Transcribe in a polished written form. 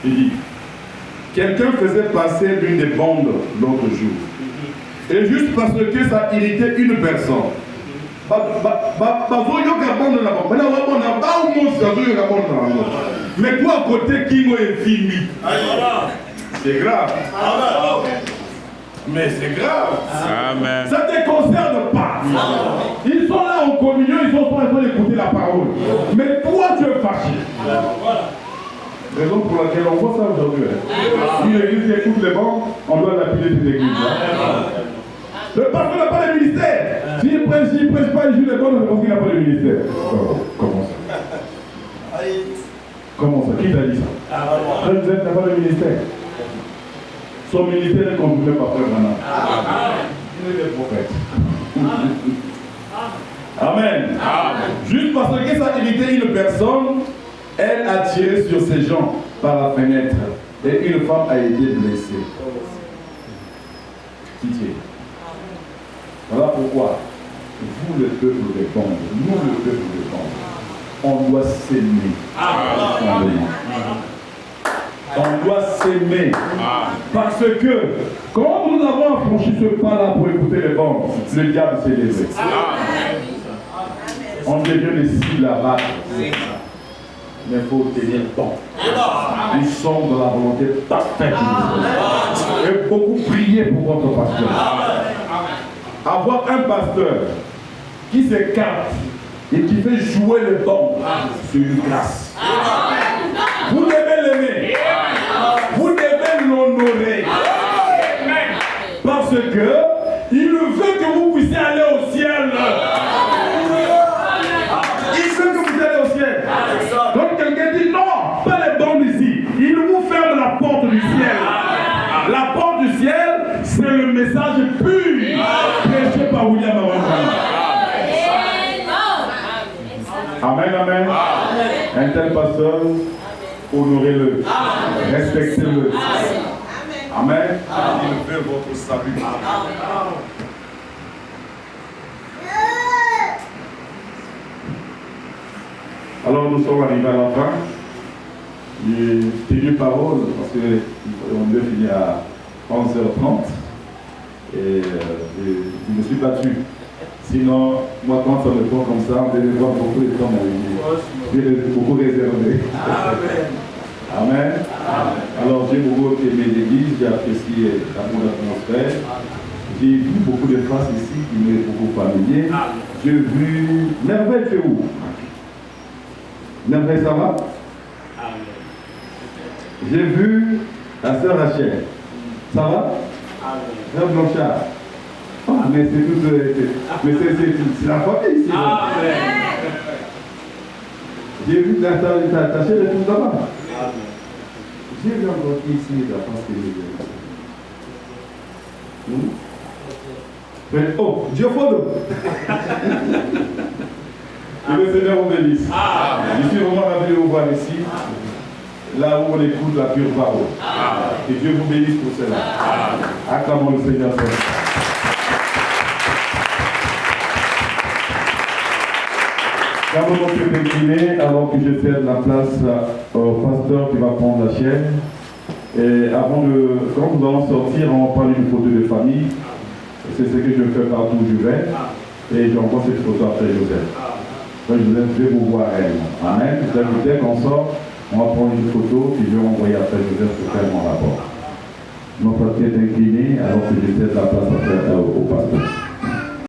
Il dit, quelqu'un faisait passer l'une des bandes l'autre jour. Et juste parce que ça irritait une personne. Mais toi à côté, Kingo est fini. C'est grave. Mais c'est grave. Amen. Ça ne te concerne pas. Ils sont là en communion, ils sont pas en train d'écouter la parole. Mais toi, tu es fâché. Raison pour laquelle on voit ça aujourd'hui. Une église qui écoute les bancs, on doit l'appeler cette église. Le pasteur n'a pas de ministère. S'il ne prêche pas, il joue les bancs, c'est parce qu'il n'a pas de ministère. Comment ça? Comment ça? Qui t'a dit ça? Le président n'a pas de ministère. Son ministère est contrôlé par Frère Branham. Il est le prophète. Amen. Juste parce que ça irritait une personne, elle a tiré sur ces gens par la fenêtre et une femme a été blessée. Pitié. Voilà pourquoi vous, le peuple des bandes, nous, le peuple des bandes, on doit s'aimer. On doit s'aimer. Parce que quand nous avons franchi ce pas-là pour écouter les bandes, le diable s'est levé. On devient des cibles à battre. Mais il faut tenir bon. Nous sommes dans la volonté parfaite. Et beaucoup prier pour votre pasteur. Avoir un pasteur qui s'écarte et qui fait jouer le bon, c'est une grâce. Vous devez l'aimer. Vous devez l'honorer. Parce que il veut que vous puissiez aller au ciel. Il veut que vous allez au ciel. Donc quelqu'un dit non, pas les bons ici. Il vous ferme la porte du ciel. La porte du ciel, c'est le message pur prêché par William Abraham. Amen, amen. Un tel pasteur, honorez-le, respectez-le. Amen. Il veut votre salut. Alors nous sommes arrivés à la fin. J'ai tenu parole parce qu'on devait finir à 11h30 et je me suis battu. Sinon, moi quand ça me prend comme ça, on devait voir beaucoup de temps avec lui. J'ai beaucoup réservé. Amen. Alors j'ai beaucoup aimé l'église, j'ai apprécié la bonne atmosphère. J'ai vu beaucoup de faces ici qui m'est beaucoup familier. J'ai vu... Merveille, tu es où? Merveille, ça va? J'ai vu la sœur Rachel. Ça va? Frère Blanchard. Ah, mais c'est tout. Mais c'est la famille ici. J'ai vu ta chaîne est tout là-bas. J'ai vu encore ici la face que j'ai vu. Oh, Dieu Fodo. Que le Seigneur vous bénisse. Je suis vraiment ravi de vous voir ici. Là où on écoute la pure parole. Que Dieu vous bénisse pour cela. Acclamons le Seigneur. Quand vous vous incliné, alors que je cède la place au pasteur qui va prendre la chaîne. Et quand nous allons sortir, on va parler d'une photo de famille. C'est ce que je fais partout où je vais. Et j'envoie cette photo après Joseph. Moi, je vais vous voir réellement. Amen. Dès qu'on sort, on va prendre une photo et je vais envoyer après Joseph pour faire mon rapport. Notre tête inclinée alors que je cède la place au pasteur.